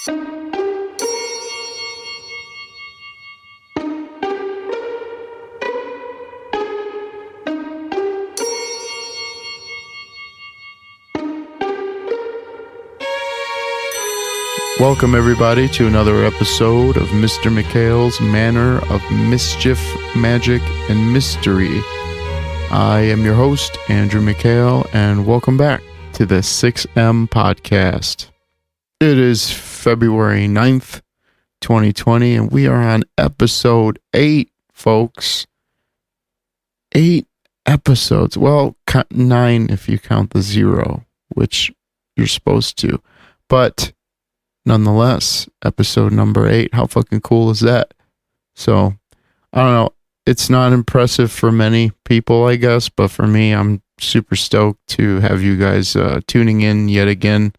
Welcome, everybody, to another episode of Mr. Mikhail's Manor of Mischief, Magic, and Mystery. I am your host, Andrew Mikhail, and welcome back to the 6M podcast. It is February 9th, 2020, and we are on episode 8, folks. 8 episodes. Well, 9 if you count the 0, which you're supposed to. But nonetheless, episode number 8. How fucking cool is that? So, I don't know. It's not impressive for many people, I guess, but for me, I'm super stoked to have you guys tuning in yet again.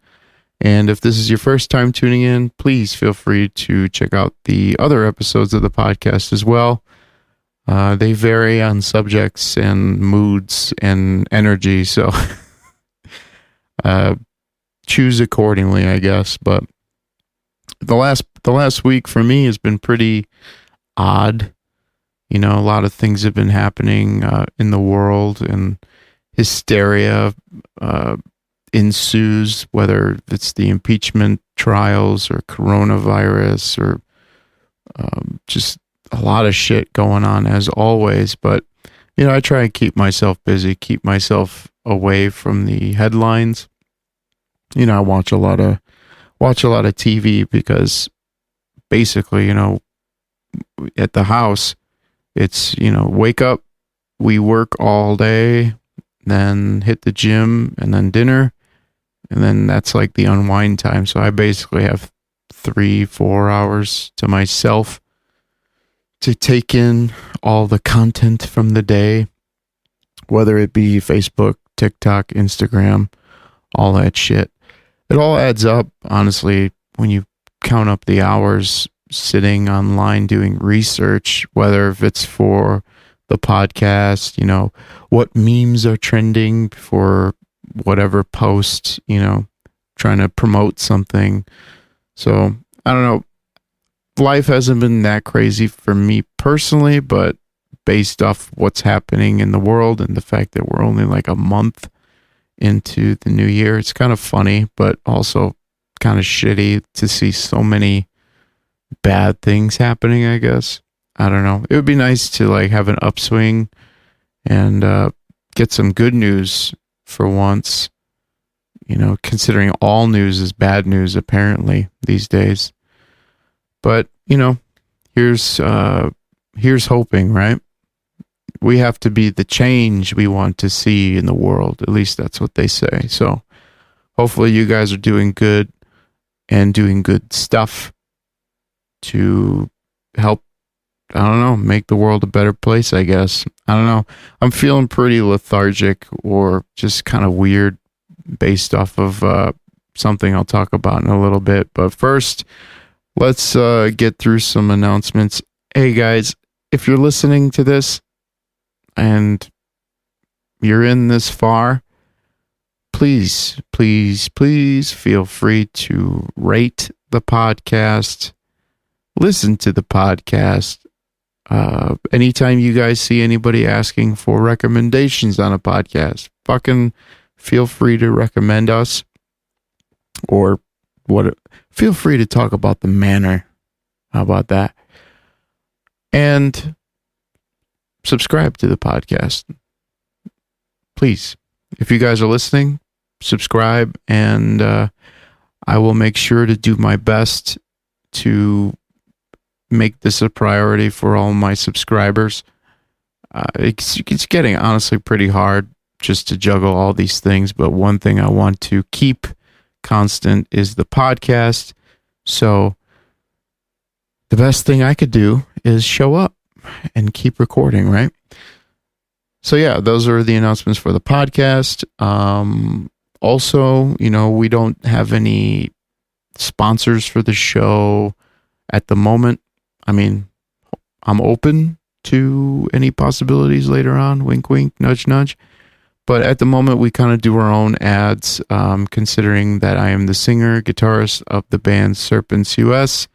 And if this is your first time tuning in, please feel free to check out the other episodes of the podcast as well. They vary on subjects and moods and energy, so choose accordingly, I guess. But the last week for me has been pretty odd. You know, a lot of things have been happening in the world, and hysteria ensues, whether it's the impeachment trials or coronavirus or just a lot of shit going on as always. But, you know, I try and keep myself busy, keep myself away from the headlines. You know, I watch a lot of TV because basically, you know, at the house, it's, you know, wake up, we work all day, then hit the gym, and then dinner, and then that's like the unwind time. So I basically have 3-4 hours to myself to take in all the content from the day, whether it be Facebook, TikTok, Instagram, all that shit. It all adds up, honestly, when you count up the hours sitting online doing research, whether if it's for the podcast, you know, what memes are trending for whatever post, you know, trying to promote something. So, I don't know. Life hasn't been that crazy for me personally, but based off what's happening in the world and the fact that we're only like a month into the new year, it's kind of funny, but also kind of shitty to see so many bad things happening, I guess. I don't know. It would be nice to like have an upswing and get some good news for once, you know, considering all news is bad news apparently these days. But, you know, here's hoping, right? We have to be the change we want to see in the world. At least that's what they say. So hopefully you guys are doing good and doing good stuff to help, I don't know, make the world a better place, I guess. I don't know. I'm feeling pretty lethargic or just kind of weird based off of something I'll talk about in a little bit. But first, let's get through some announcements. Hey guys, if you're listening to this and you're in this far, please feel free to rate the podcast, listen to the podcast. Anytime you guys see anybody asking for recommendations on a podcast, fucking feel free to recommend us, or feel free to talk about the manor. How about that? And subscribe to the podcast. Please. If you guys are listening, subscribe, and I will make sure to do my best to make this a priority for all my subscribers. It's getting honestly pretty hard just to juggle all these things, but one thing I want to keep constant is the podcast. So the best thing I could do is show up and keep recording, right? So yeah, those are the announcements for the podcast. Also, you know, we don't have any sponsors for the show at the moment. I mean, I'm open to any possibilities later on. Wink, wink, nudge, nudge. But at the moment, we kind of do our own ads, considering that I am the singer, guitarist of the band Serpents US.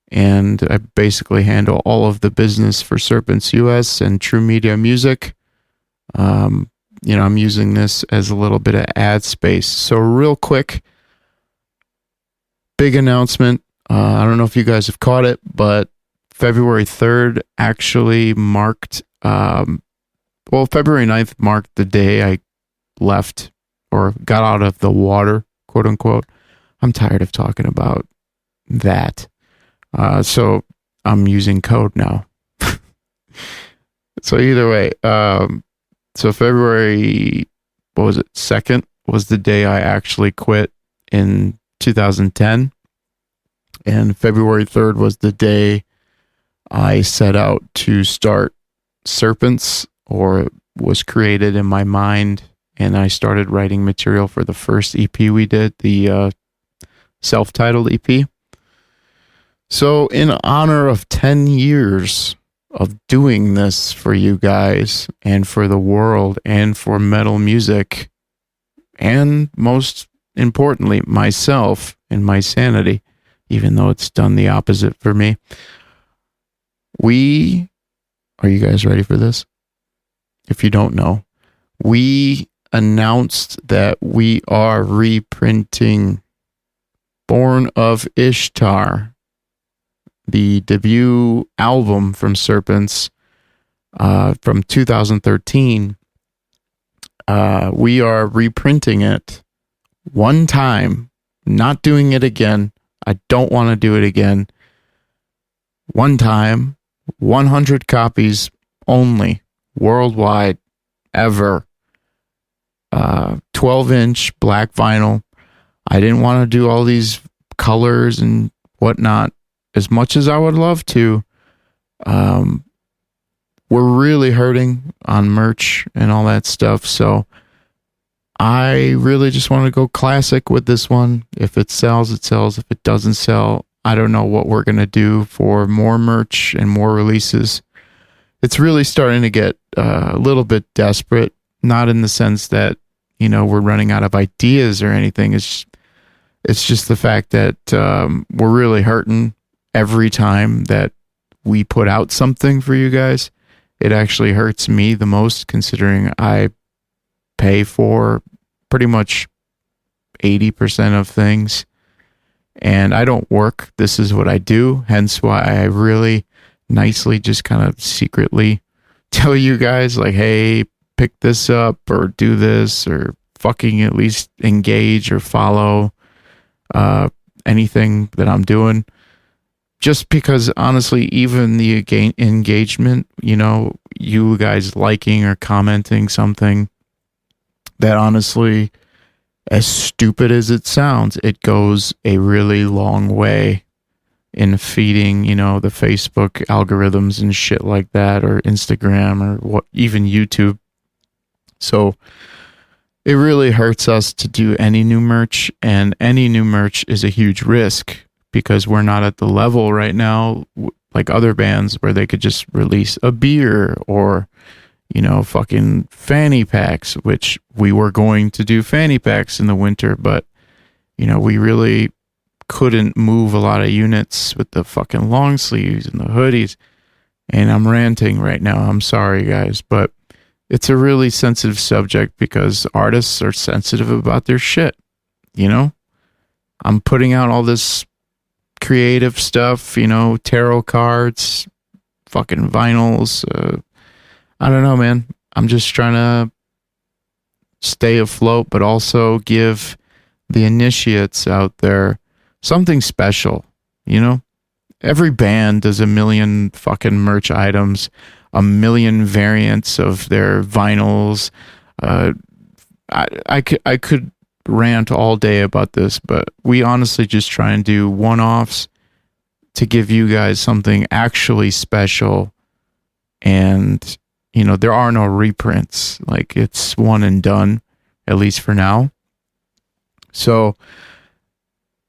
And I basically handle all of the business for Serpents US and True Media Music. I'm using this as a little bit of ad space. So real quick, big announcement. I don't know if you guys have caught it, but February 3rd actually marked, February 9th marked the day I left or got out of the water, quote unquote. I'm tired of talking about that. So I'm using code now. So either way, so February, 2nd was the day I actually quit in 2010. And February 3rd was the day I set out to start Serpents, or was created in my mind. And I started writing material for the first EP we did, the self-titled EP. So in honor of 10 years of doing this for you guys and for the world and for metal music, and most importantly, myself and my sanity, even though it's done the opposite for me, are you guys ready for this? If you don't know, we announced that we are reprinting Born of Ishtar, the debut album from Serpents, from 2013. We are reprinting it one time, not doing it again. I don't want to do it again. One time, 100 copies only, worldwide, ever. 12-inch black vinyl. I didn't want to do all these colors and whatnot. As much as I would love to, we're really hurting on merch and all that stuff. So I really just want to go classic with this one. If it sells, it sells. If it doesn't sell, I don't know what we're going to do for more merch and more releases. It's really starting to get a little bit desperate, not in the sense that, we're running out of ideas or anything. It's just the fact that we're really hurting every time that we put out something for you guys. It actually hurts me the most, considering I pay for pretty much 80% of things, and I don't work. This is what I do, hence why I really nicely just kind of secretly tell you guys, like, hey, pick this up or do this, or fucking at least engage or follow anything that I'm doing. Just because, honestly, even the engagement, you guys liking or commenting something, that honestly, as stupid as it sounds, it goes a really long way in feeding, the Facebook algorithms and shit like that, or Instagram, or even YouTube. So it really hurts us to do any new merch, and any new merch is a huge risk, because we're not at the level right now like other bands where they could just release a beer or, fucking fanny packs, which we were going to do fanny packs in the winter, but, we really couldn't move a lot of units with the fucking long sleeves and the hoodies. And I'm ranting right now. I'm sorry, guys, but it's a really sensitive subject because artists are sensitive about their shit. I'm putting out all this creative stuff, tarot cards, fucking vinyls. I don't know, man. I'm just trying to stay afloat, but also give the initiates out there something special. Every band does a million fucking merch items, a million variants of their vinyls. I could rant all day about this, but we honestly just try and do one-offs to give you guys something actually special. And there are no reprints. Like, it's one and done, at least for now. So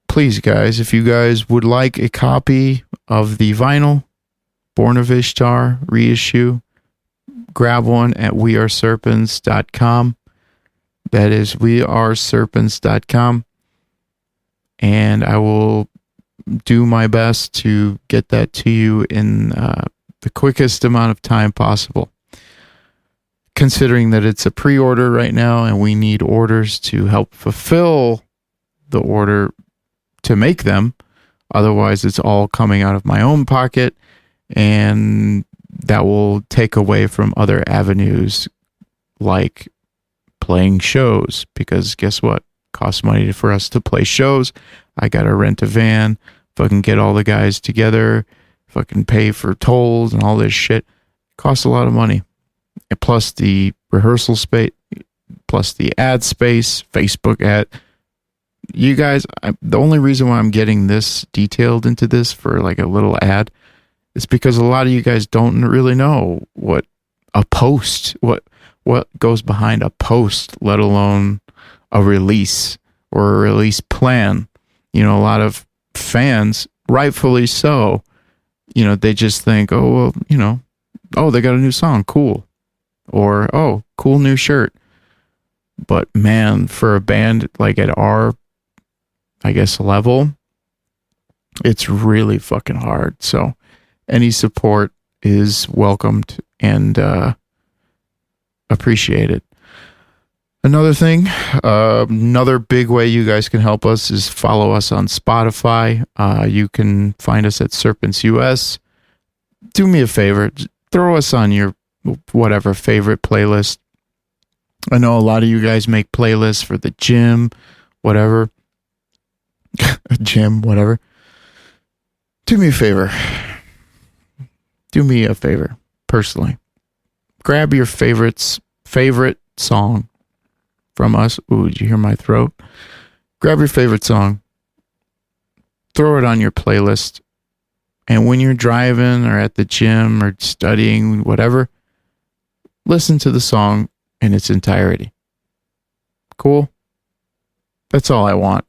please, guys, if you guys would like a copy of the vinyl Born of Ishtar reissue, grab one at weareserpents.com. That is weareserpents.com. And I will do my best to get that to you in the quickest amount of time possible. Considering that it's a pre-order right now and we need orders to help fulfill the order to make them. Otherwise, it's all coming out of my own pocket, and that will take away from other avenues like playing shows, because guess what? It costs money for us to play shows. I got to rent a van, fucking get all the guys together, fucking pay for tolls and all this shit. It costs a lot of money. And plus the rehearsal space, plus the ad space, Facebook ad. You guys, the only reason why I'm getting this detailed into this for like a little ad is because a lot of you guys don't really know what a post, what goes behind a post, let alone a release or a release plan. You know, a lot of fans, rightfully so, you know, they just think, oh, well, you know, oh, they got a new song, cool. Or, oh, cool new shirt. But man, for a band like at our, I guess, level, it's really fucking hard. So any support is welcomed and appreciated. Another thing, another big way you guys can help us is follow us on Spotify. You can find us at Serpents US. Do me a favor, throw us on your whatever favorite playlist. I know a lot of you guys make playlists for the gym, whatever. A gym, whatever. Do me a favor. Do me a favor, personally. Grab your favorite song from us. Ooh, did you hear my throat? Grab your favorite song. Throw it on your playlist. And when you're driving or at the gym or studying, whatever, listen to the song in its entirety. Cool? That's all I want.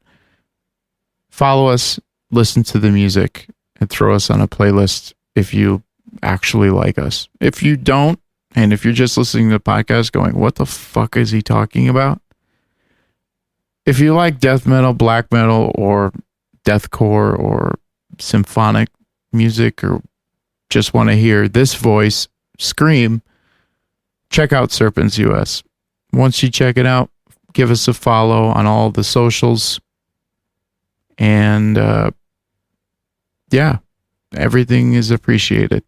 Follow us, listen to the music, and throw us on a playlist if you actually like us. If you don't, and if you're just listening to the podcast going, what the fuck is he talking about? If you like death metal, black metal, or deathcore, or symphonic music, or just want to hear this voice scream, check out Serpents US. Once you check it out, give us a follow on all the socials. And yeah, everything is appreciated.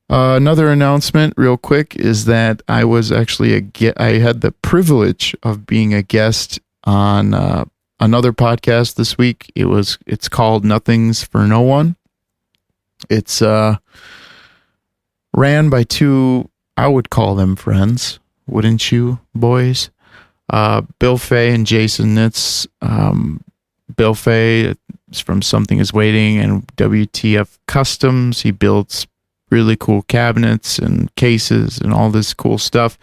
Another announcement real quick is that I was actually I had the privilege of being a guest on another podcast this week. It's called Nothing's for No One. It's ran by two, I would call them friends, wouldn't you, boys? Bill Fay and Jason Nitz. Bill Fay is from Something Is Waiting and WTF Customs. He builds really cool cabinets and cases and all this cool stuff.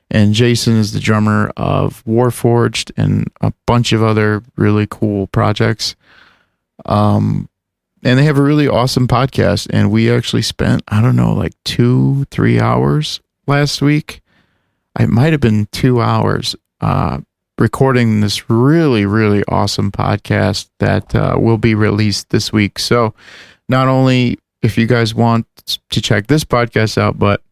And Jason is the drummer of Warforged and a bunch of other really cool projects. And they have a really awesome podcast. And we actually spent, I don't know, like 2-3 hours last week. It might have been 2 hours recording this really, really awesome podcast that will be released this week. So not only if you guys want to check this podcast out, but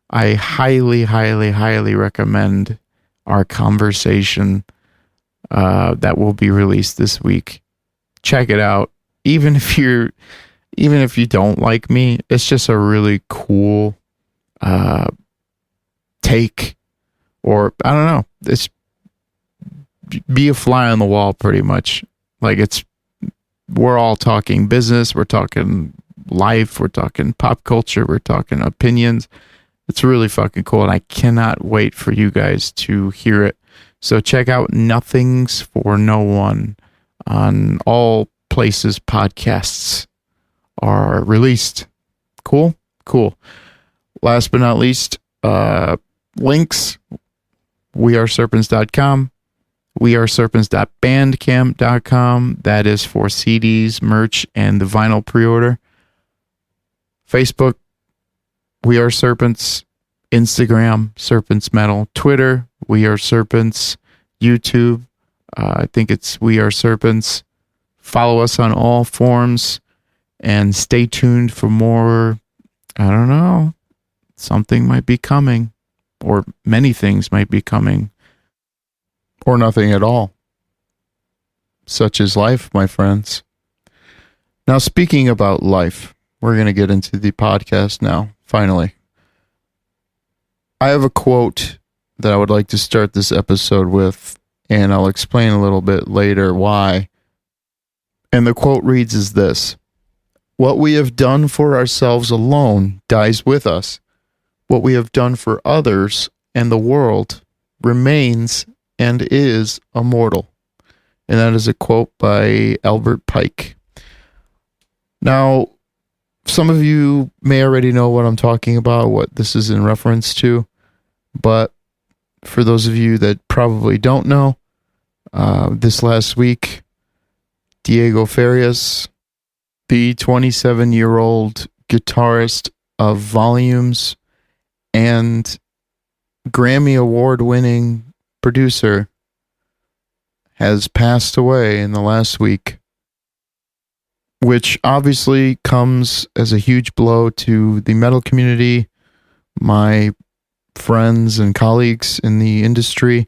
I highly, highly, highly recommend our conversation that will be released this week. Check it out. Even if you don't like me, it's just a really cool take, or I don't know. It's be a fly on the wall, pretty much. Like we're all talking business, we're talking life, we're talking pop culture, we're talking opinions. It's really fucking cool, and I cannot wait for you guys to hear it. So check out Nothing's for No One on all places podcasts are released. Cool? Cool. Last but not least, links, weareserpents.com, weareserpents.bandcamp.com. That is for CDs, merch, and the vinyl pre-order. Facebook, We Are Serpents. Instagram, Serpents Metal. Twitter, We Are Serpents. YouTube, I think it's We Are Serpents. Follow us on all forms and stay tuned for more. I don't know. Something might be coming, or many things might be coming, or nothing at all. Such is life, my friends. Now, speaking about life, we're going to get into the podcast now, finally. I have a quote that I would like to start this episode with, and I'll explain a little bit later why. And the quote reads as this: "What we have done for ourselves alone dies with us. What we have done for others and the world remains and is immortal." And that is a quote by Albert Pike. Now, some of you may already know what I'm talking about, what this is in reference to, but for those of you that probably don't know, this last week, Diego Farias, the 27-year-old guitarist of Volumes and Grammy Award-winning producer, has passed away in the last week, which obviously comes as a huge blow to the metal community, my friends and colleagues in the industry,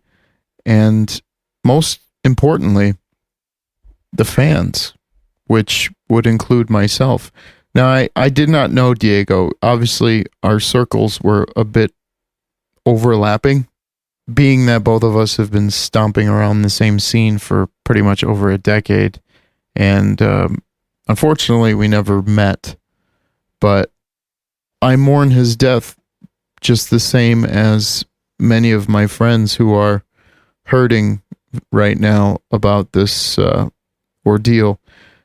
and most importantly, the fans, which would include myself. Now, I did not know Diego. Obviously, our circles were a bit overlapping, being that both of us have been stomping around the same scene for pretty much over a decade. And unfortunately, we never met. But I mourn his death just the same as many of my friends who are hurting right now about this ordeal.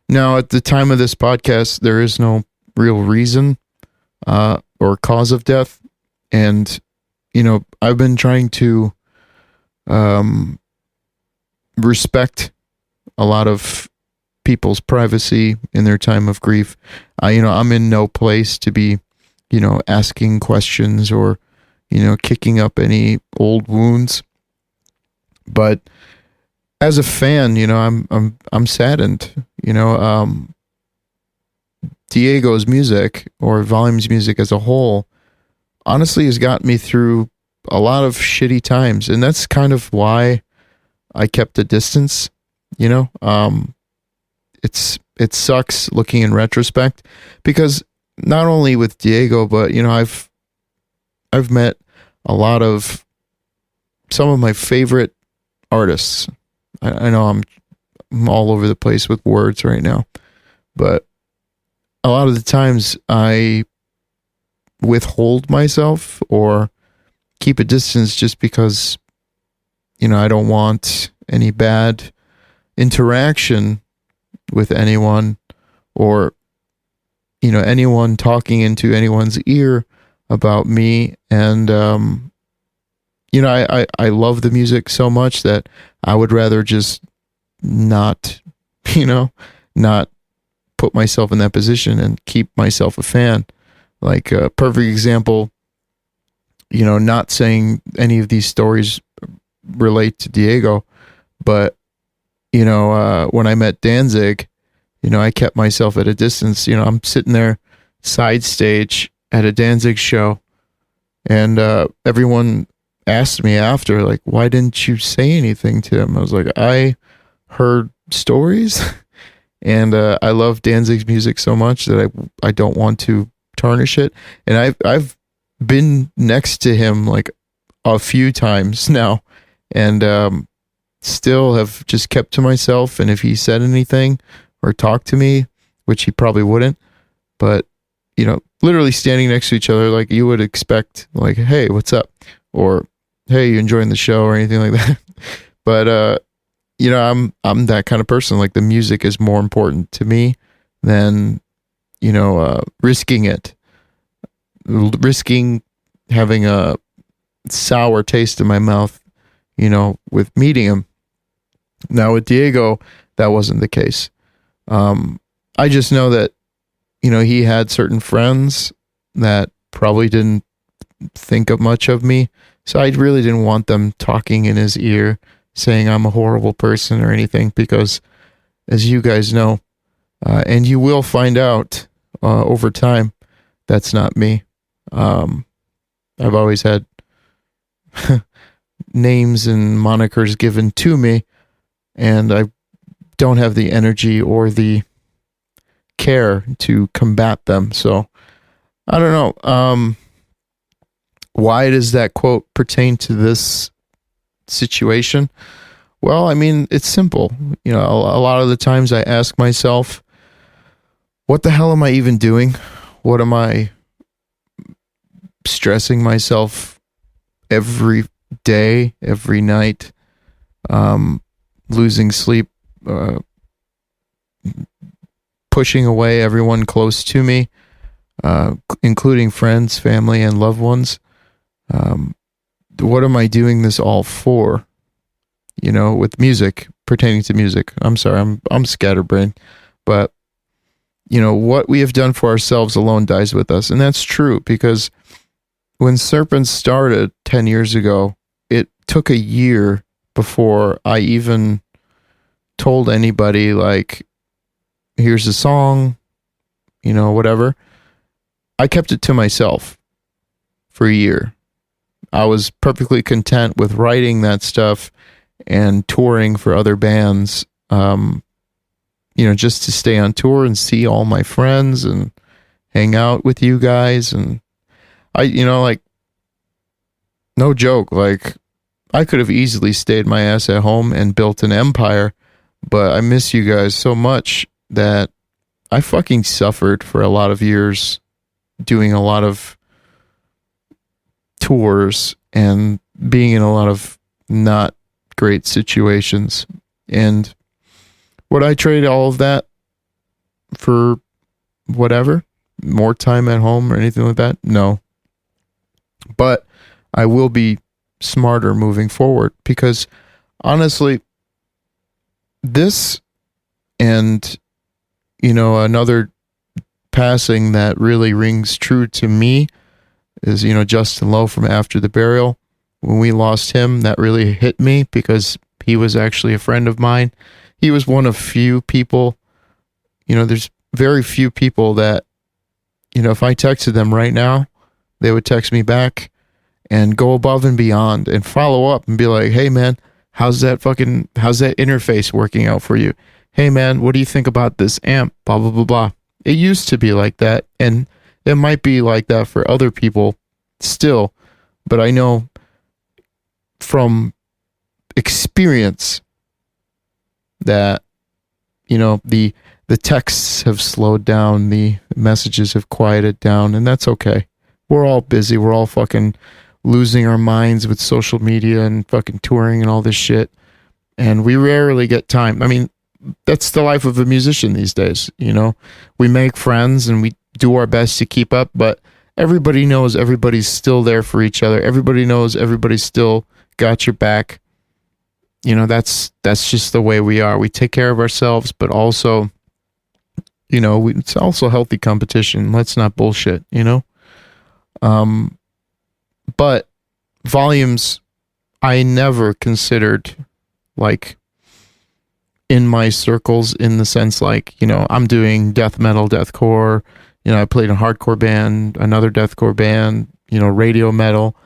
Now, at the time of this podcast, there is no real reason or cause of death. And, you know, I've been trying to respect a lot of people's privacy in their time of grief. I'm in no place to be, asking questions or, kicking up any old wounds. But as a fan, I'm saddened. Diego's music, or Volume's music as a whole, honestly has got me through a lot of shitty times, and that's kind of why I kept a distance. It sucks looking in retrospect, because not only with Diego, but I've met a lot of some of my favorite artists. I know I'm all over the place with words right now, but a lot of the times I withhold myself or keep a distance just because, I don't want any bad interaction with anyone, or, anyone talking into anyone's ear about me. And, I love the music so much that I would rather just not put myself in that position and keep myself a fan. Like a perfect example, not saying any of these stories relate to Diego, but, when I met Danzig, I kept myself at a distance. I'm sitting there side stage at a Danzig show, and everyone asked me after, like, why didn't you say anything to him? I was like, I heard stories, and I love Danzig's music so much that I don't want to tarnish it. And I've been next to him like a few times now, and still have just kept to myself. And if he said anything or talked to me, which he probably wouldn't, but literally standing next to each other, like you would expect, like, hey, what's up? Or, hey, you enjoying the show, or anything like that. But, I'm that kind of person. Like, the music is more important to me than, risking it. Risking having a sour taste in my mouth, with meeting him. Now, with Diego, that wasn't the case. I just know that, he had certain friends that probably didn't, think of much of me. So I really didn't want them talking in his ear, saying I'm a horrible person or anything, because as you guys know, and you will find out over time, that's not me. I've always had names and monikers given to me, and I don't have the energy or the care to combat them. So I don't know. Why does that quote pertain to this situation? Well, I mean, it's simple. You know, a lot of the times I ask myself, what the hell am I even doing? What am I stressing myself every day, every night, losing sleep, pushing away everyone close to me, including friends, family, and loved ones? What am I doing this all for? You know, with music, pertaining to music. I'm sorry, I'm scatterbrained, but you know, what we have done for ourselves alone dies with us. And that's true, because when Serpents started 10 years ago, it took a year before I even told anybody, like, here's a song, you know, whatever. I kept it to myself for a year. I was perfectly content with writing that stuff and touring for other bands, you know, just to stay on tour and see all my friends and hang out with you guys. And I, you know, like, no joke, like, I could have easily stayed my ass at home and built an empire, but I miss you guys so much that I fucking suffered for a lot of years doing a lot of tours and being in a lot of not great situations. And would I trade all of that for whatever? More time at home or anything like that? No. But I will be smarter moving forward, because honestly, this and, you know, another passing that really rings true to me is, you know, Justin Lowe from After the Burial. When we lost him, that really hit me, because he was actually a friend of mine. He was one of few people, you know, there's very few people that, you know, if I texted them right now, they would text me back and go above and beyond and follow up and be like, hey man, how's that interface working out for you? Hey man, what do you think about this amp? Blah, blah, blah, blah. It used to be like that, and it might be like that for other people still, but I know from experience that, you know, the texts have slowed down, the messages have quieted down, and that's okay. We're all busy. We're all fucking losing our minds with social media and fucking touring and all this shit, and we rarely get time. I mean, that's the life of a musician these days, you know? We make friends and we do our best to keep up, but everybody knows everybody's still there for each other. Everybody knows everybody's still got your back. You know, that's just the way we are. We take care of ourselves, but also, you know, it's also healthy competition. Let's not bullshit, you know? But Volumes, I never considered, like, in my circles, in the sense, like, you know, I'm doing death metal, deathcore, you know, I played in a hardcore band, another deathcore band, you know, radio metal,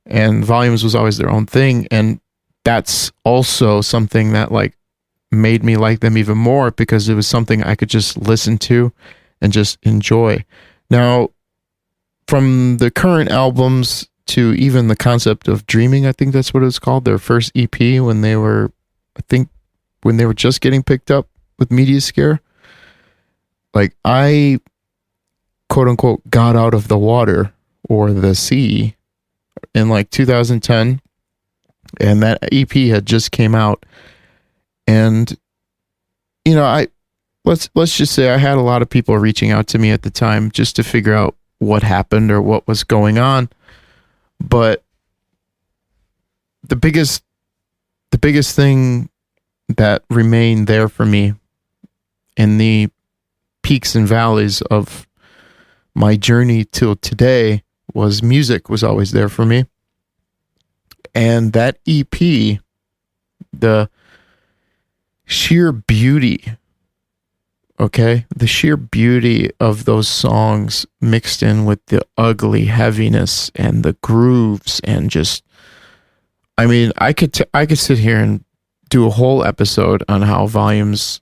and Volumes was always their own thing. And that's also something that, like, made me like them even more, because it was something I could just listen to and just enjoy. Now, from the current albums to even the concept of Dreaming, I think that's what it was called, their first EP, when they were just getting picked up with Media Scare, like, I, quote unquote, got out of the water or the sea in like 2010, and that EP had just came out. And, you know, let's just say I had a lot of people reaching out to me at the time just to figure out what happened or what was going on. But the biggest thing that remained there for me in the peaks and valleys of my journey till today was music was always there for me. And that EP, the sheer beauty, okay? The sheer beauty of those songs mixed in with the ugly heaviness and the grooves and just, I mean, I could sit here and do a whole episode on how Volumes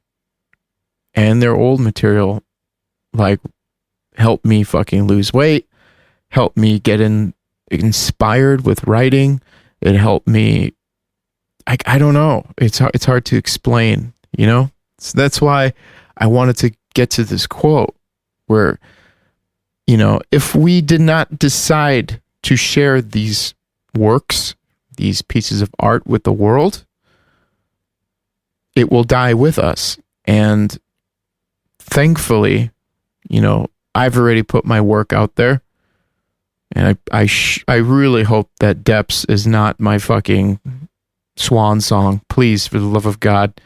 and their old material like helped me fucking lose weight, helped me get inspired with writing. It helped me. I don't know. It's hard to explain, you know? So that's why I wanted to get to this quote where, you know, if we did not decide to share these works, these pieces of art with the world, it will die with us. And thankfully, you know, I've already put my work out there. And I really hope that Depths is not my fucking swan song. Please, for the love of God,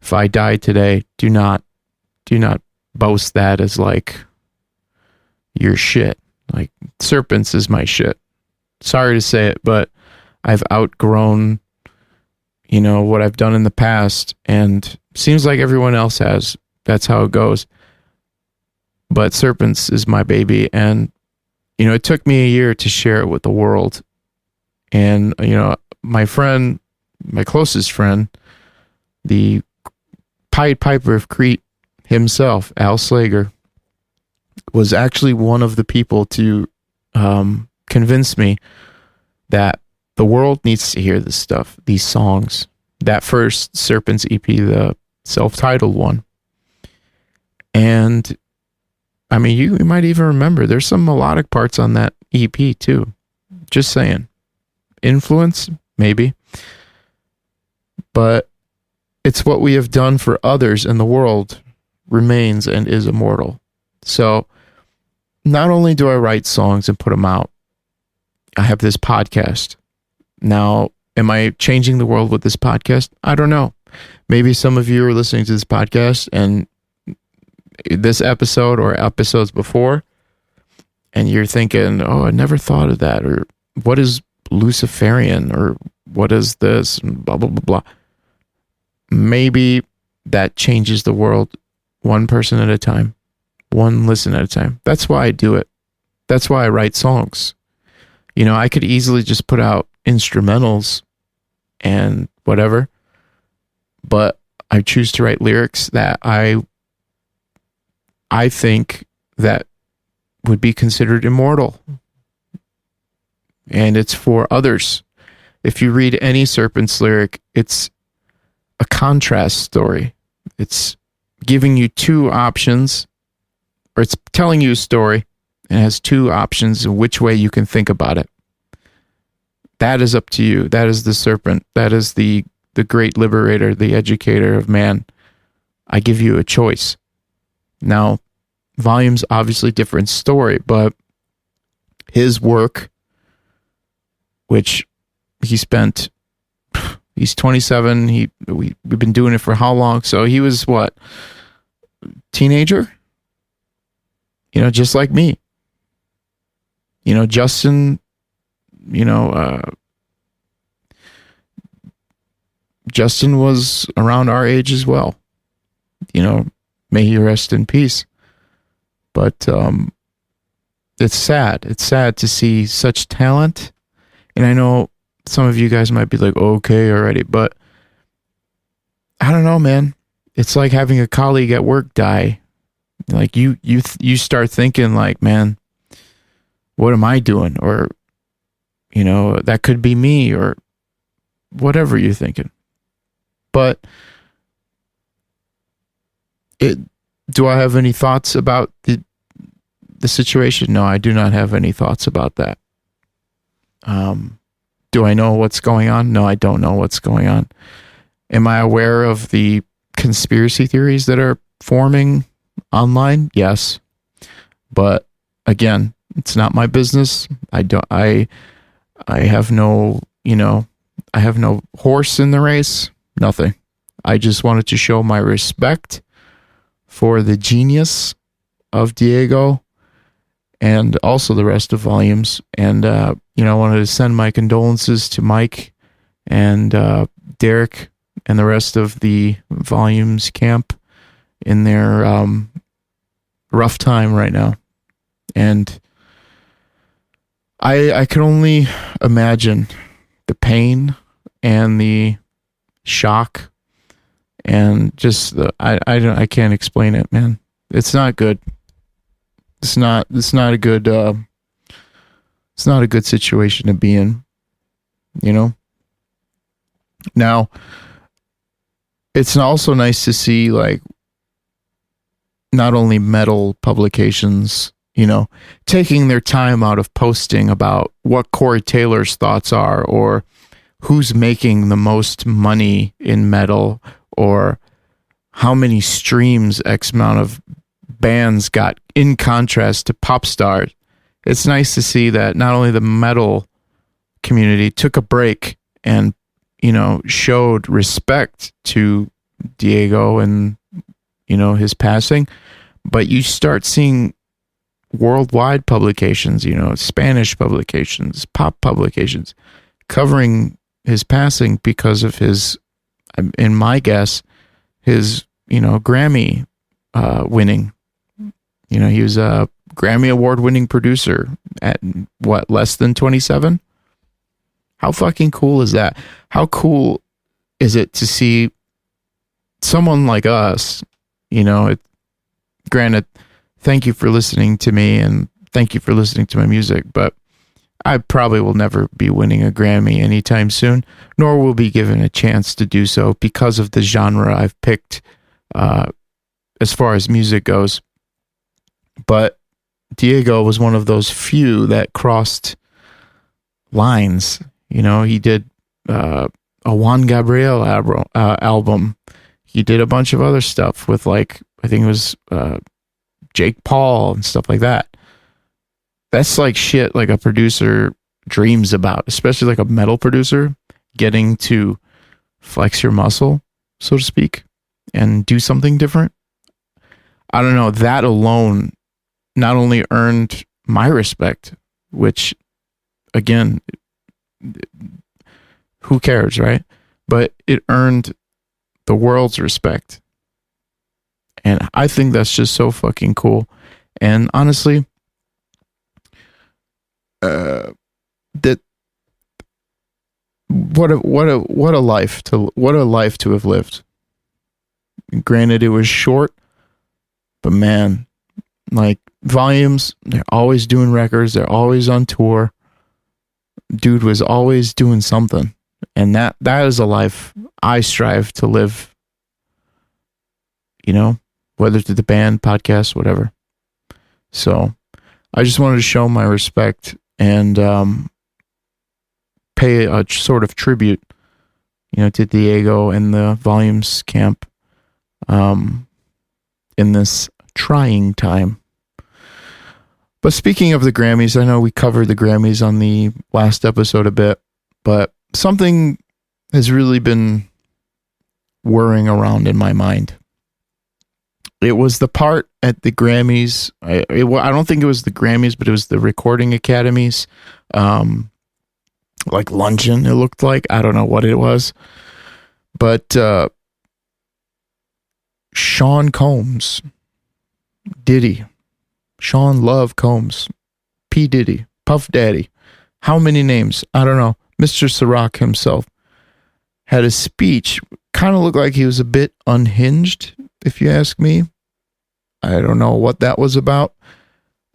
if I die today, do not boast that as like your shit. Like Serpents is my shit. Sorry to say it, but I've outgrown, you know, what I've done in the past, and seems like everyone else has. That's how it goes. But Serpents is my baby, and you know, it took me a year to share it with the world. And, you know, my friend, my closest friend, the Pied Piper of Crete himself, Al Slager, was actually one of the people to convince me that the world needs to hear this stuff, these songs. That first Serpents EP, the self-titled one. And I mean, you might even remember there's some melodic parts on that EP too. Just saying. Influence, maybe. But it's what we have done for others in the world remains and is immortal. So not only do I write songs and put them out, I have this podcast. Now, am I changing the world with this podcast? I don't know. Maybe some of you are listening to this podcast and this episode or episodes before, and you're thinking, oh, I never thought of that, or what is Luciferian, or what is this, and blah, blah, blah, blah. Maybe that changes the world one person at a time, one listen at a time. That's why I do it. That's why I write songs. You know, I could easily just put out instrumentals and whatever, but I choose to write lyrics that I think that would be considered immortal. And it's for others. If you read any Serpents lyric, it's a contrast story. It's giving you two options, or it's telling you a story and has two options of which way you can think about it. That is up to you. That is the Serpent. That is the great liberator, the educator of man. I give you a choice. Now, Volumes, obviously different story, but his work, which he's 27. We've been doing it for how long? So he was what? Teenager? You know, just like me. You know, Justin, you know, Justin was around our age as well. You know, may he rest in peace. But it's sad. It's sad to see such talent. And I know some of you guys might be like, okay already, but I don't know, man. It's like having a colleague at work die. Like you start thinking like, man, what am I doing? Or, you know, that could be me, or whatever you're thinking. But do I have any thoughts about the situation? No, I do not have any thoughts about that. Do I know what's going on? No, I don't know what's going on. Am I aware of the conspiracy theories that are forming online? Yes. But again, it's not my business. I have no, you know, I have no horse in the race. Nothing. I just wanted to show my respect for the genius of Diego and also the rest of Volumes. And, I wanted to send my condolences to Mike and Derek and the rest of the Volumes camp in their rough time right now. And I can only imagine the pain and the shock and just I can't explain it, man. It's not good. It's not a good it's not a good situation to be in, Now, it's also nice to see, like, not only metal publications, taking their time out of posting about what Corey Taylor's thoughts are, or who's making the most money in metal, or how many streams X amount of bands got, in contrast to pop stars. It's nice to see that not only the metal community took a break and, showed respect to Diego and, his passing, but you start seeing worldwide publications, Spanish publications, pop publications, covering his passing because of his, in my guess, his, Grammy winning. He was a Grammy Award winning producer at less than 27? How fucking cool is that? How cool is it to see someone like us, granted, thank you for listening to me and thank you for listening to my music, but I probably will never be winning a Grammy anytime soon, nor will be given a chance to do so because of the genre I've picked as far as music goes. But Diego was one of those few that crossed lines. He did a Juan Gabriel album. He did a bunch of other stuff with, like, I think it was Jake Paul and stuff like that. That's like shit like a producer dreams about, especially like a metal producer, getting to flex your muscle, so to speak, and do something different. I don't know. That alone not only earned my respect, which, again, who cares, right? But it earned the world's respect. And I think that's just so fucking cool. And honestly, that what a life to have lived. Granted, it was short, but man, like, Volumes, they're always doing records, they're always on tour. Dude was always doing something, and that is a life I strive to live. Whether to the band, podcast, whatever. So I just wanted to show my respect and pay a sort of tribute, to Diego and the Volumes camp in this trying time. But speaking of the Grammys, I know we covered the Grammys on the last episode a bit, but something has really been whirring around in my mind. It was the part at the Grammys. I don't think it was the Grammys, but it was the Recording Academies, like luncheon. It looked like, I don't know what it was, but Sean Combs, Diddy, Sean Love Combs, P. Diddy, Puff Daddy, how many names? I don't know. Mr. Ciroc himself had a speech. Kind of looked like he was a bit unhinged, if you ask me. I don't know what that was about.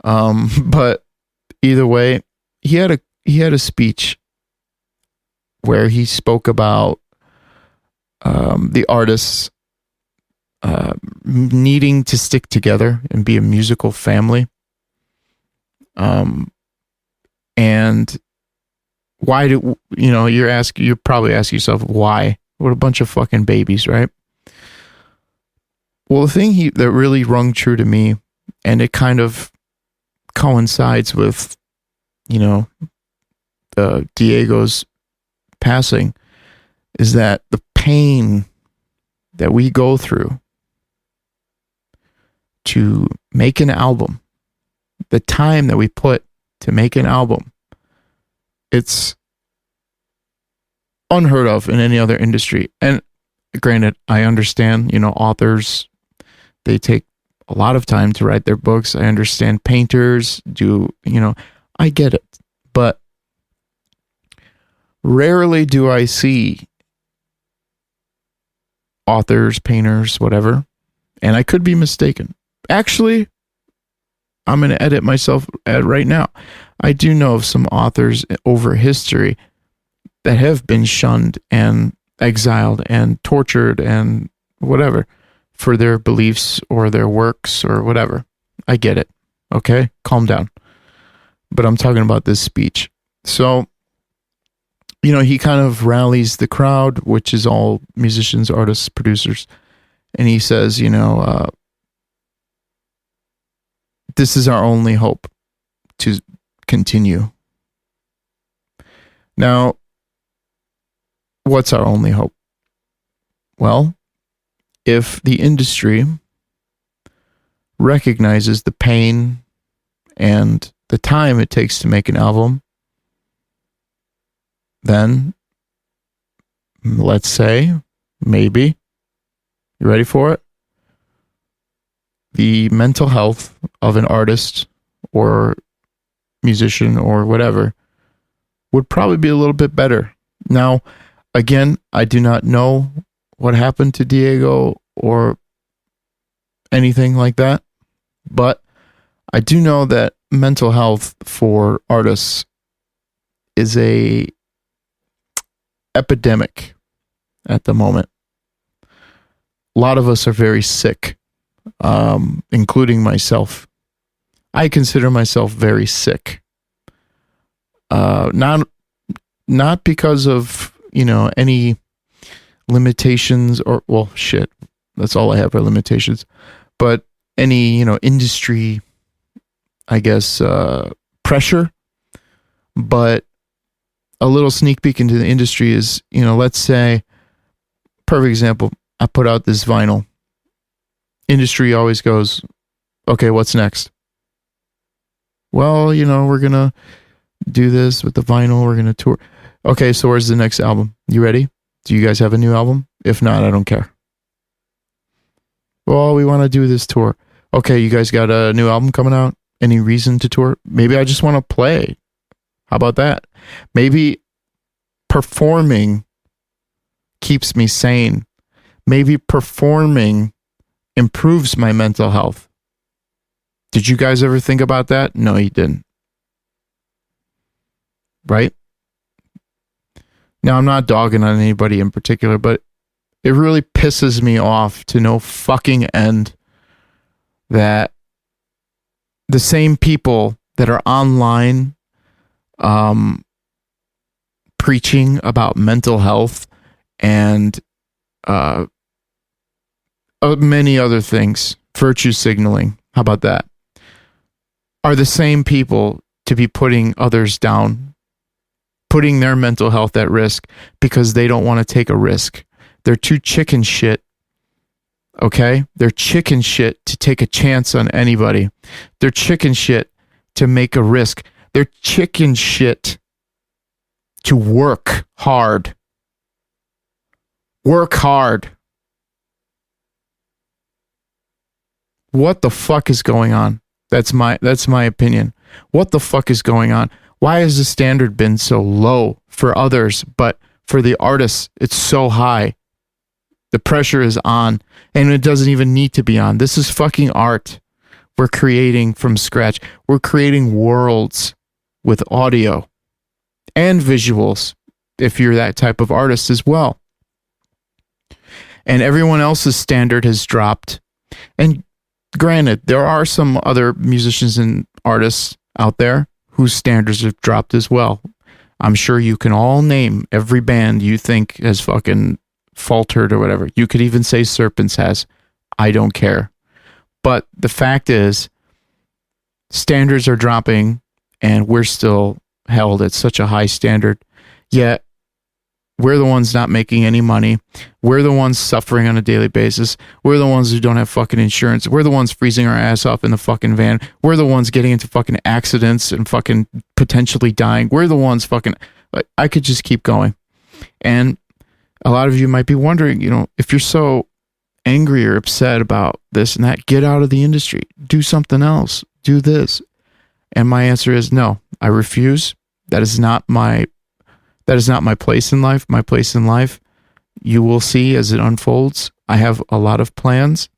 But either way, he had a speech where he spoke about the artists needing to stick together and be a musical family. And why do you probably ask yourself why? What a bunch of fucking babies, right? Well, the thing that really rung true to me, and it kind of coincides with, Diego's passing, is that the pain that we go through to make an album, the time that we put to make an album, it's unheard of in any other industry. And granted, I understand, authors, they take a lot of time to write their books. I understand painters do, I get it. But rarely do I see authors, painters, whatever, and I could be mistaken. Actually, I'm going to edit myself right now. I do know of some authors over history that have been shunned and exiled and tortured and whatever for their beliefs or their works or whatever. I get it. Okay? Calm down. But I'm talking about this speech. So, he kind of rallies the crowd, which is all musicians, artists, producers. And he says, this is our only hope to continue. Now, what's our only hope? Well, if the industry recognizes the pain and the time it takes to make an album, then let's say, maybe, you ready for it? The mental health of an artist or musician or whatever would probably be a little bit better. Now, again, I do not know what happened to Diego or anything like that, but I do know that mental health for artists is a epidemic at the moment. A lot of us are very sick, including myself. I consider myself very sick. Not because of, any limitations or, well, shit, that's all I have are limitations, but any, industry, I guess, pressure. But a little sneak peek into the industry is, let's say, perfect example, I put out this vinyl. Industry always goes, okay, what's next? Well, we're going to do this with the vinyl. We're going to tour. Okay, so where's the next album? You ready? Do you guys have a new album? If not, I don't care. Well, we want to do this tour. Okay, you guys got a new album coming out? Any reason to tour? Maybe I just want to play. How about that? Maybe performing keeps me sane. Maybe performing improves my mental health. Did you guys ever think about that? No, you didn't. Right? Now, I'm not dogging on anybody in particular, but it really pisses me off to no fucking end that the same people that are online preaching about mental health and many other things, virtue signaling, how about that, are the same people to be putting others down, putting their mental health at risk because they don't want to take a risk. They're too chicken shit, okay? They're chicken shit to take a chance on anybody. They're chicken shit to make a risk. They're chicken shit to work hard. Work hard. What the fuck is going on? That's my opinion. What the fuck is going on? Why has the standard been so low for others, but for the artists, it's so high? The pressure is on, and it doesn't even need to be on. This is fucking art. We're creating from scratch. We're creating worlds with audio and visuals, if you're that type of artist as well. And everyone else's standard has dropped. And granted, there are some other musicians and artists out there whose standards have dropped as well. I'm sure you can all name every band you think has fucking faltered or whatever. You could even say Serpents has. I don't care. But the fact is, standards are dropping and we're still held at such a high standard. Yet we're the ones not making any money. We're the ones suffering on a daily basis. We're the ones who don't have fucking insurance. We're the ones freezing our ass off in the fucking van. We're the ones getting into fucking accidents and fucking potentially dying. We're the ones fucking, like, I could just keep going. And a lot of you might be wondering, if you're so angry or upset about this and that, get out of the industry. Do something else. Do this. And my answer is no, I refuse. That is not my place in life. My place in life, you will see as it unfolds. I have a lot of plans,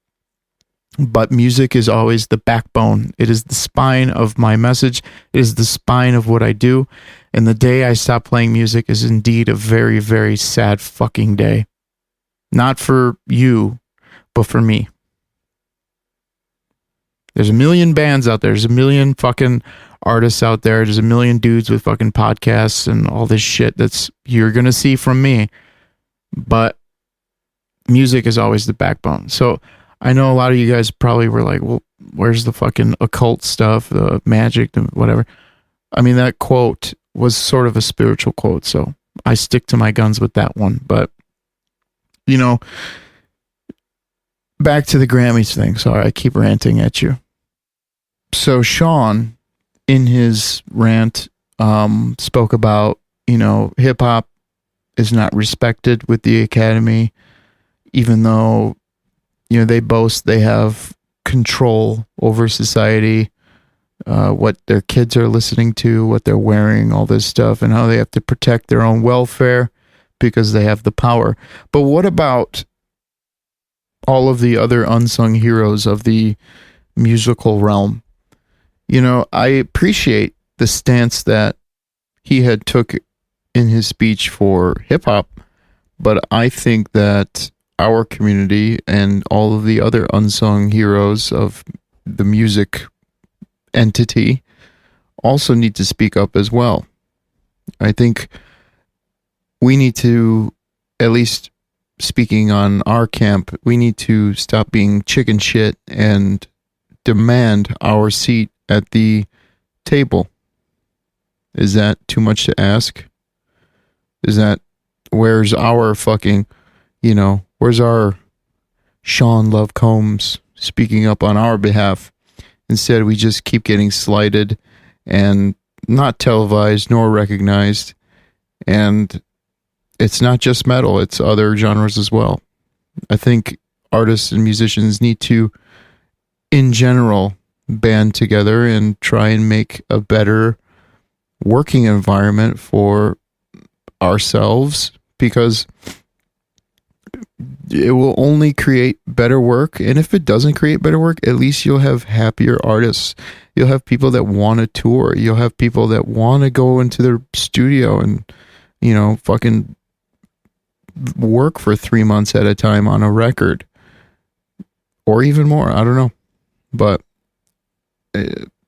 but music is always the backbone. It is the spine of my message. It is the spine of what I do. And the day I stop playing music is indeed a very, very sad fucking day. Not for you, but for me. There's a million bands out there. There's a million fucking artists out there. There's a million dudes with fucking podcasts and all this shit that's you're going to see from me. But music is always the backbone. So I know a lot of you guys probably were like, well, where's the fucking occult stuff, the magic, the whatever. I mean, that quote was sort of a spiritual quote. So I stick to my guns with that one. But, back to the Grammys thing. Sorry, I keep ranting at you. So Sean, in his rant, spoke about, hip hop is not respected with the Academy, even though, they boast they have control over society, what their kids are listening to, what they're wearing, all this stuff, and how they have to protect their own welfare because they have the power. But what about all of the other unsung heroes of the musical realm? I appreciate the stance that he had took in his speech for hip hop, but I think that our community and all of the other unsung heroes of the music entity also need to speak up as well. I think we need to, at least speaking on our camp, we need to stop being chicken shit and demand our seat at the table. Is that too much to ask? Where's our fucking, where's our Sean Love Combs speaking up on our behalf? Instead, we just keep getting slighted and not televised nor recognized. And it's not just metal, it's other genres as well. I think artists and musicians need to, in general, band together and try and make a better working environment for ourselves, because it will only create better work. And if it doesn't create better work, at least you'll have happier artists. You'll have people that want to tour. You'll have people that want to go into their studio and, fucking work for 3 months at a time on a record, or even more. I don't know. But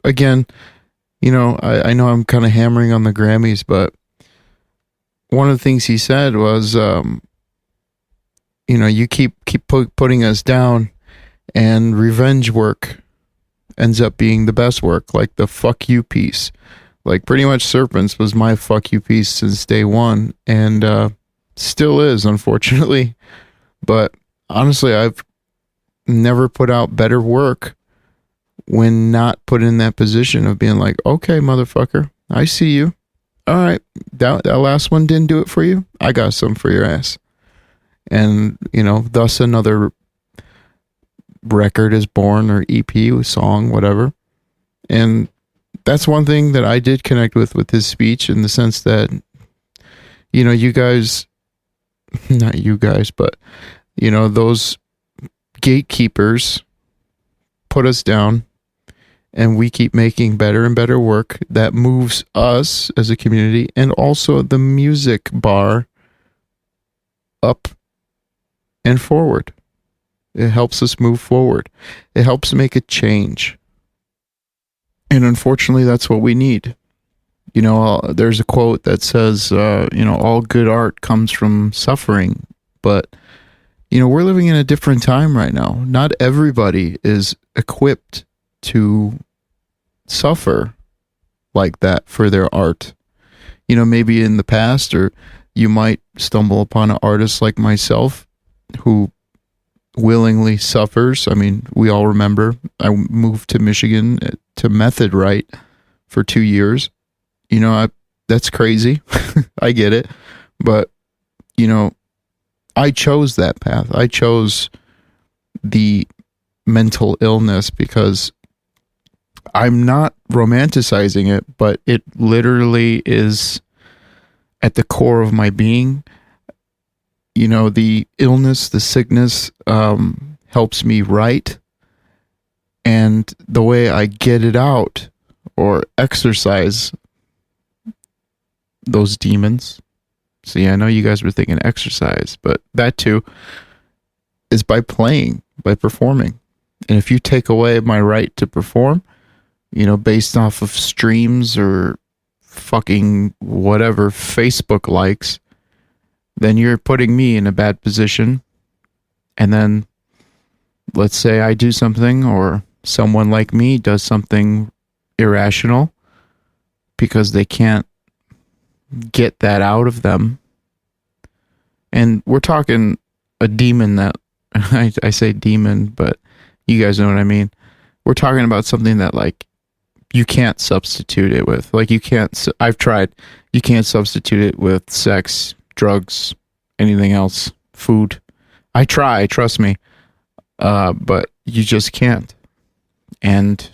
again, I know I'm kind of hammering on the Grammys, but one of the things he said was, you keep putting us down, and revenge work ends up being the best work, like the fuck you piece. Like, pretty much Serpents was my fuck you piece since day one, and still is, unfortunately. But honestly, I've never put out better work when not put in that position of being like, okay, motherfucker, I see you. All right, that last one didn't do it for you. I got some for your ass. And, thus another record is born, or EP, song, whatever. And that's one thing that I did connect with his speech, in the sense that, you guys, not you guys, but, those gatekeepers put us down, and we keep making better and better work that moves us as a community, and also the music bar, up and forward. It helps us move forward. It helps make a change. And unfortunately, that's what we need. There's a quote that says, all good art comes from suffering. But, we're living in a different time right now. Not everybody is equipped to suffer like that for their art. Maybe in the past, or you might stumble upon an artist like myself who willingly suffers. I mean, we all remember I moved to Michigan to method right for 2 years. You know, that's crazy. I get it. But, you know, I chose that path. I chose the mental illness because I'm not romanticizing it, but it literally is at the core of my being. You know, the illness, the sickness helps me write. And the way I get it out or exercise those demons. See, I know you guys were thinking exercise, but that too is by playing, by performing. And if you take away my right to perform, you know, based off of streams or fucking whatever Facebook likes, then you're putting me in a bad position. And then let's say I do something or someone like me does something irrational because they can't get that out of them. And we're talking a demon that, I say demon, but you guys know what I mean. We're talking about something that, like, you can't substitute it with. Like, you can't, I've tried, you can't substitute it with sex, drugs, anything else, food. I try, trust me. But you just can't. And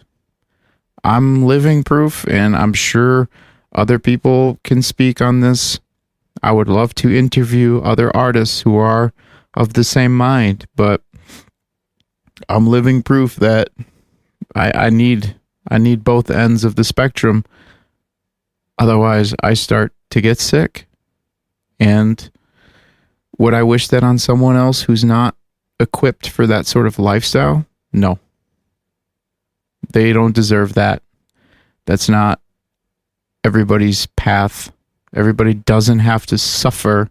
I'm living proof, and I'm sure other people can speak on this. I would love to interview other artists who are of the same mind, but I'm living proof that I need both ends of the spectrum. Otherwise, I start to get sick. And would I wish that on someone else who's not equipped for that sort of lifestyle? No. They don't deserve that. That's not everybody's path. Everybody doesn't have to suffer,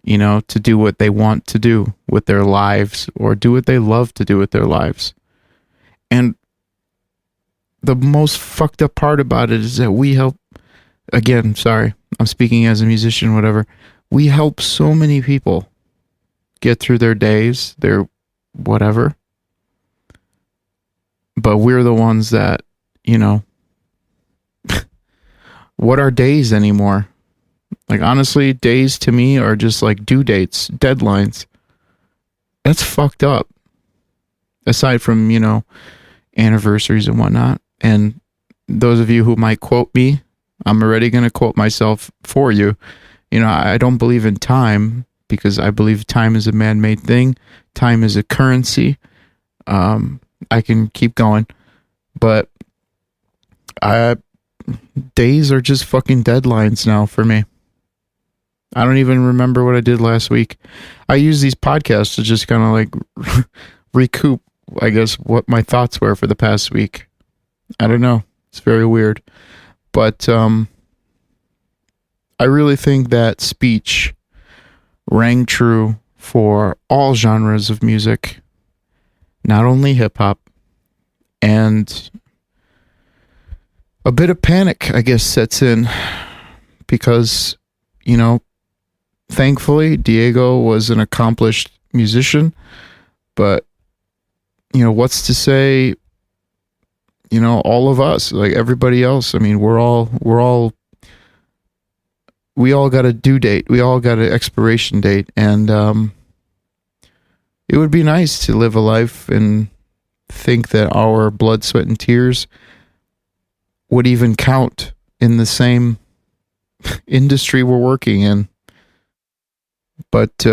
you know, to do what they want to do with their lives or do what they love to do with their lives. And the most fucked up part about it is that we help, again, sorry, I'm speaking as a musician, whatever. We help so many people get through their days, their whatever. But we're the ones that, you know, what are days anymore? Like, honestly, days to me are just like due dates, deadlines. That's fucked up. Aside from, you know, anniversaries and whatnot. And those of you who might quote me, I'm already going to quote myself for you. You know, I don't believe in time because I believe time is a man-made thing. Time is a currency. I can keep going. But days are just fucking deadlines now for me. I don't even remember what I did last week. I use these podcasts to just kind of like recoup, I guess, what my thoughts were for the past week. I don't know. It's very weird. But I really think that speech rang true for all genres of music, not only hip-hop. And a bit of panic, I guess, sets in because, you know, thankfully, Diego was an accomplished musician, but, you know, what's to say, you know, all of us, like everybody else, I mean, we all got a due date. We all got an expiration date. And it would be nice to live a life and think that our blood, sweat, and tears would even count in the same industry we're working in. But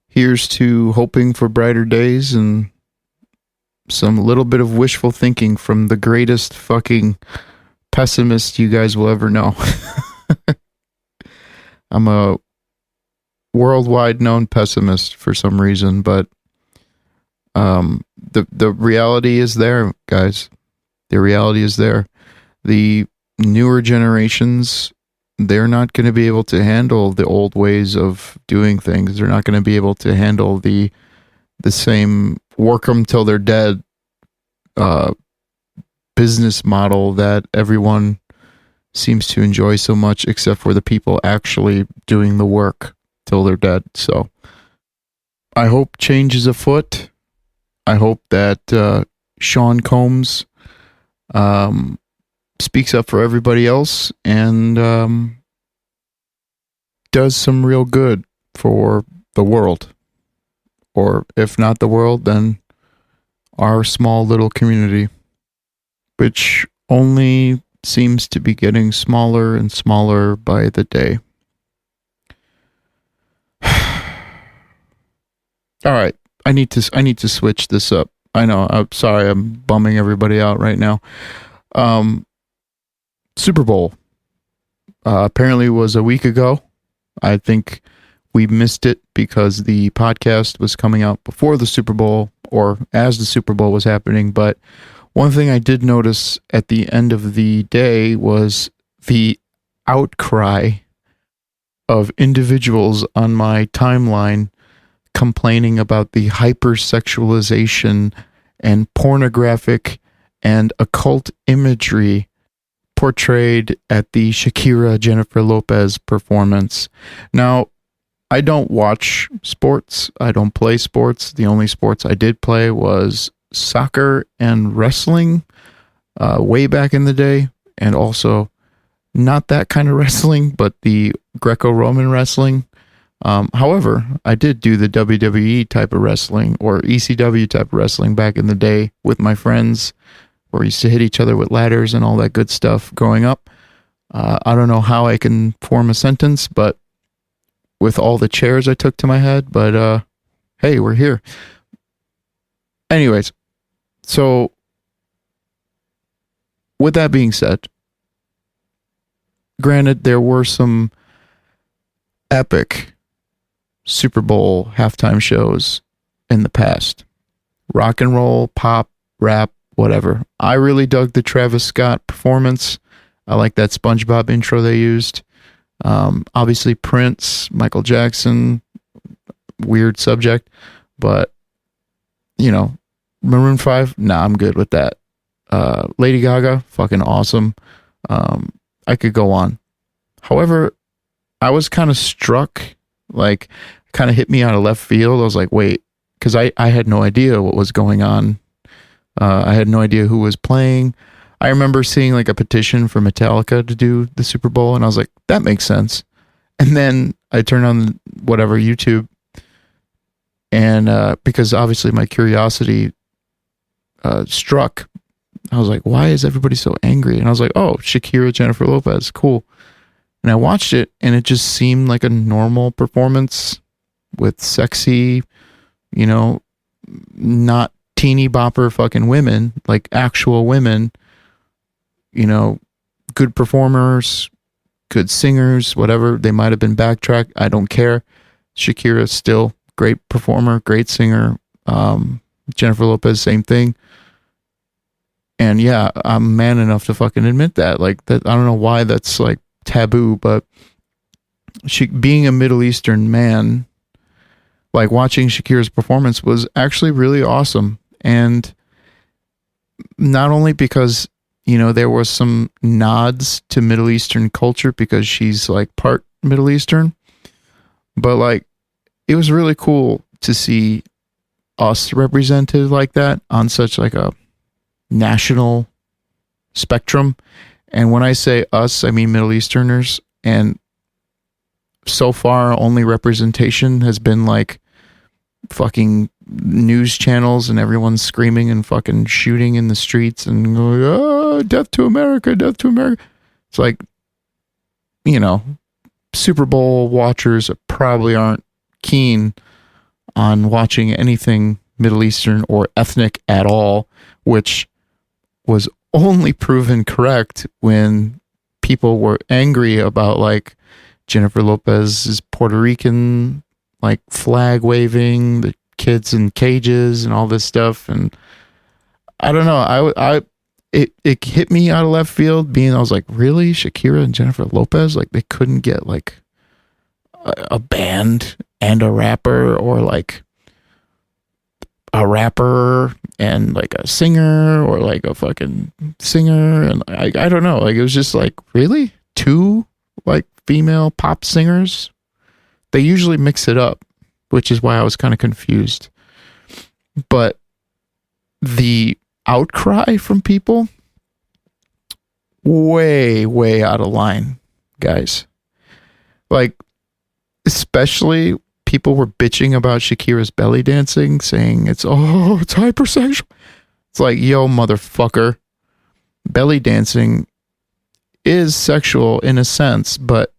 here's to hoping for brighter days and some little bit of wishful thinking from the greatest fucking pessimist you guys will ever know. I'm a worldwide known pessimist for some reason, but the reality is there, guys. The reality is there. The newer generations, they're not going to be able to handle the old ways of doing things. They're not going to be able to handle the same work them till they're dead business model that everyone seems to enjoy so much, except for the people actually doing the work till they're dead. So I hope change is afoot. I hope that Sean Combs speaks up for everybody else and does some real good for the world. Or if not the world, then our small little community, which only seems to be getting smaller and smaller by the day. All right, I need to switch this up. I know. I'm sorry. I'm bumming everybody out right now. Super Bowl apparently was a week ago. I think we missed it because the podcast was coming out before the Super Bowl or as the Super Bowl was happening. But one thing I did notice at the end of the day was the outcry of individuals on my timeline complaining about the hypersexualization and pornographic and occult imagery portrayed at the Shakira Jennifer Lopez performance. Now, I don't watch sports. I don't play sports. The only sports I did play was soccer and wrestling way back in the day, and also not that kind of wrestling, but the Greco-Roman wrestling. However, I did do the WWE type of wrestling or ECW type of wrestling back in the day with my friends, where we used to hit each other with ladders and all that good stuff growing up. I don't know how I can form a sentence, but with all the chairs I took to my head, but hey, we're here. Anyways, so with that being said, granted, there were some epic Super Bowl halftime shows in the past. Rock and roll, pop, rap, whatever. I really dug the Travis Scott performance. I like that SpongeBob intro they used. Obviously Prince, Michael Jackson, weird subject, but you know, Maroon 5, nah, I'm good with that. Lady Gaga, fucking awesome. I could go on. However, I was kind of struck, like, kind of hit me out of left field. I was like, wait, because I had no idea what was going on. I had no idea who was playing. I remember seeing like a petition for Metallica to do the Super Bowl, and I was like, that makes sense. And then I turned on whatever YouTube, and because obviously my curiosity struck, I was like, why is everybody so angry? And I was like, oh, Shakira, Jennifer Lopez, cool. And I watched it, and it just seemed like a normal performance with sexy, you know, not teeny bopper fucking women, like actual women, you know, good performers, good singers, whatever. They might have been backtracked. I don't care. Shakira still great performer, great singer. Jennifer Lopez, same thing. And yeah, I'm man enough to fucking admit that. Like that, I don't know why that's like taboo, but being a Middle Eastern man, like watching Shakira's performance was actually really awesome. And not only because, you know, there was some nods to Middle Eastern culture because she's like part Middle Eastern, but like it was really cool to see us represented like that on such like a national spectrum. And when I say us, I mean Middle Easterners. And so far, only representation has been like fucking news channels and everyone's screaming and fucking shooting in the streets and going, oh, death to America, death to America. It's like, you know, Super Bowl watchers probably aren't keen on watching anything Middle Eastern or ethnic at all, which was only proven correct when people were angry about like Jennifer Lopez's Puerto Rican like flag waving, the kids in cages and all this stuff. And I don't know, it hit me out of left field I was like, really? Shakira and Jennifer Lopez, like they couldn't get like a band and a rapper or like a a rapper and like a singer, or like a fucking singer, and I don't know, like it was just like, really, two like female pop singers? They usually mix it up, which is why I was kind of confused. But the outcry from people, way out of line, guys. Like, especially people were bitching about Shakira's belly dancing, saying it's hypersexual. It's like, yo, motherfucker, belly dancing is sexual in a sense, but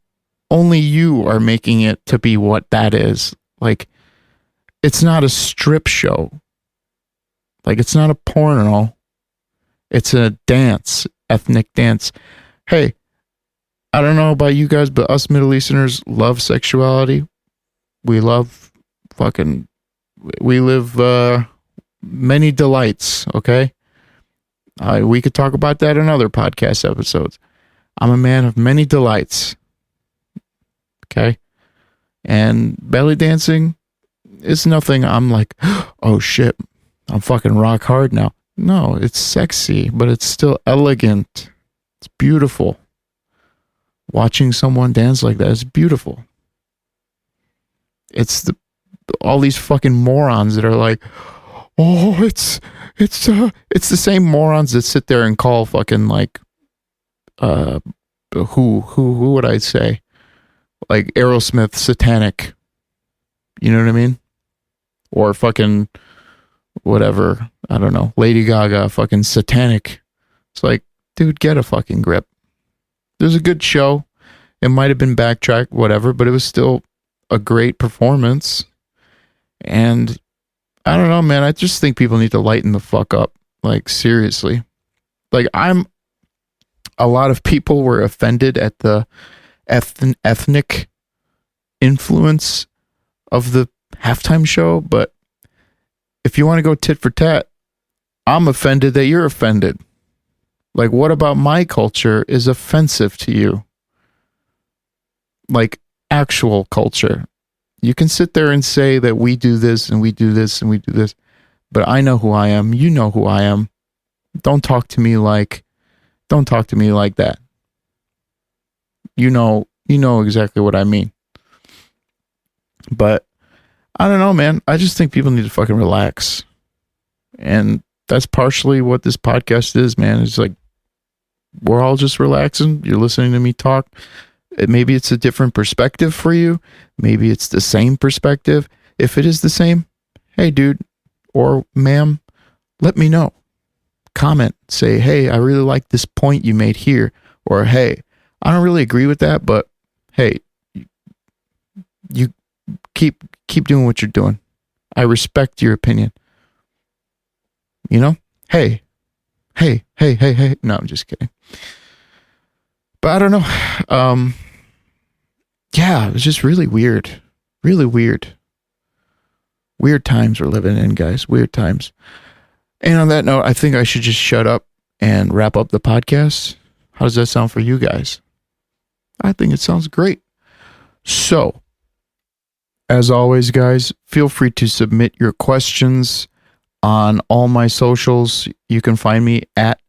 only you are making it to be what that is. Like, it's not a strip show. Like, it's not a porno. It's a dance, ethnic dance. Hey, I don't know about you guys, but us Middle Easterners love sexuality. We love we live many delights, okay? We could talk about that in other podcast episodes. I'm a man of many delights, okay? And belly dancing is nothing I'm like, oh shit, I'm fucking rock hard now. No, it's sexy, but it's still elegant. It's beautiful. Watching someone dance like that is beautiful. It's all these fucking morons that are like, oh, it's the same morons that sit there and call fucking like, who would I say? Like Aerosmith satanic. You know what I mean? Or fucking whatever. I don't know. Lady Gaga fucking satanic. It's like, dude, get a fucking grip. It was a good show. It might have been backtracked, whatever, but it was still a great performance. And I don't know, man. I just think people need to lighten the fuck up. Like, seriously. Like, a lot of people were offended at the ethnic influence of the halftime show, but if you want to go tit for tat, I'm offended that you're offended. Like, what about my culture is offensive to you? Like, actual culture. You can sit there and say that we do this and we do this and we do this, but I know who I am. You know who I am. Don't talk to me like that. You know exactly what I mean. But I don't know, man. I just think people need to fucking relax. And that's partially what this podcast is, man. It's like, we're all just relaxing. You're listening to me talk. Maybe it's a different perspective for you. Maybe it's the same perspective. If it is the same, hey, dude or ma'am, let me know. Comment. Say, hey, I really like this point you made here. Or, hey, I don't really agree with that, but hey, you keep doing what you're doing. I respect your opinion. You know? Hey. No, I'm just kidding. But I don't know. Yeah, it was just really weird. Really weird. Weird times we're living in, guys. Weird times. And on that note, I think I should just shut up and wrap up the podcast. How does that sound for you guys? I think it sounds great. So, as always, guys, feel free to submit your questions on all my socials. You can find me at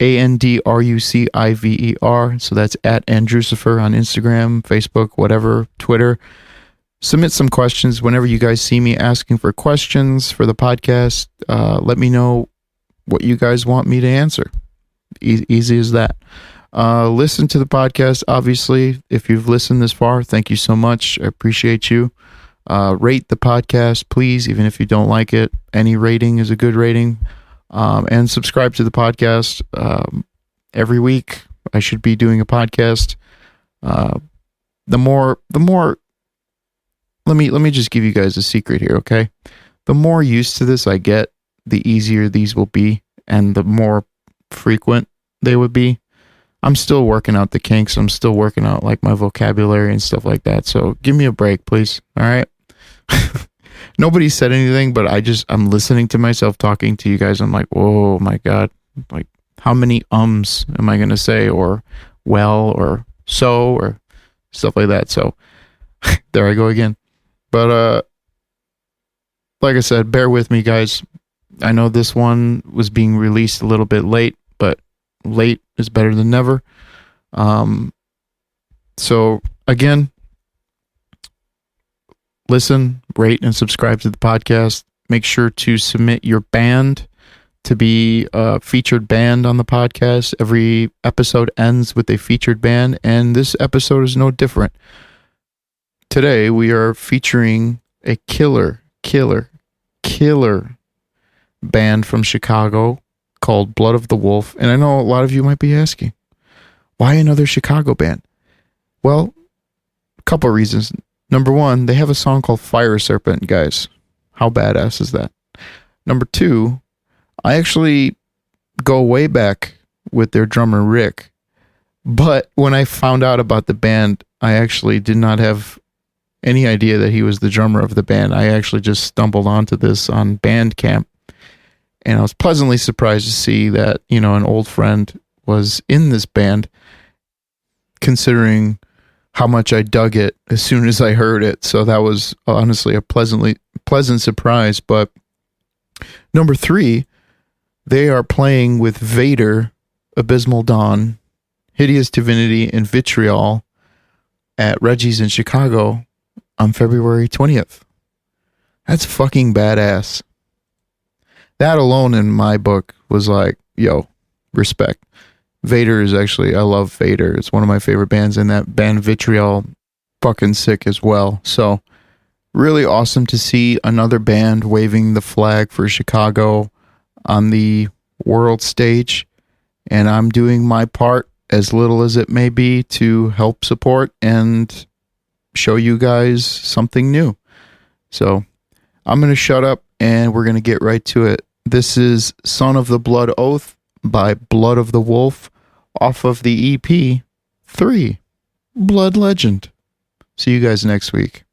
ANDRUCIVER. So that's at Andrucifer on Instagram, Facebook, whatever, Twitter. Submit some questions whenever you guys see me asking for questions for the podcast. Let me know what you guys want me to answer. Easy as that. Listen to the podcast, obviously. If you've listened this far, thank you so much. I appreciate you. Rate the podcast, please, even if you don't like it. Any rating is a good rating. And subscribe to the podcast. Every week I should be doing a podcast. The more let me just give you guys a secret here, okay? The more used to this I get, the easier these will be and the more frequent they would be. I'm still working out the kinks. I'm still working out like my vocabulary and stuff like that. So give me a break, please. All right. Nobody said anything, but I'm listening to myself talking to you guys. I'm like, oh my God. Like, how many ums am I going to say? Or well, or so, or stuff like that. So there I go again. But, like I said, bear with me, guys. I know this one was being released a little bit late, but late is better than never. So again, listen, rate, and subscribe to the podcast. Make sure to submit your band to be a featured band on the podcast. Every episode ends with a featured band, and this episode is no different. Today, we are featuring a killer band from Chicago called Blood of the Wolf. And I know a lot of you might be asking, why another Chicago band? Well, a couple of reasons. Number one, they have a song called Fire Serpent, guys. How badass is that? Number two, I actually go way back with their drummer, Rick. But when I found out about the band, I actually did not have any idea that he was the drummer of the band. I actually just stumbled onto this on Bandcamp. And I was pleasantly surprised to see that, an old friend was in this band, considering how much I dug it as soon as I heard it. So that was honestly a pleasant surprise. But number three, they are playing with Vader, Abysmal Dawn, Hideous Divinity, and Vitriol at Reggie's in Chicago on February 20th. That's fucking badass. That alone in my book was like, yo, respect. Vader is actually, I love Vader. It's one of my favorite bands, and that band Vitriol, fucking sick as well. So really awesome to see another band waving the flag for Chicago on the world stage. And I'm doing my part, as little as it may be, to help support and show you guys something new. So I'm going to shut up and we're going to get right to it. This is Son of the Blood Oath by Blood of the Wolf off of the EP 3, Blood Legend. See you guys next week.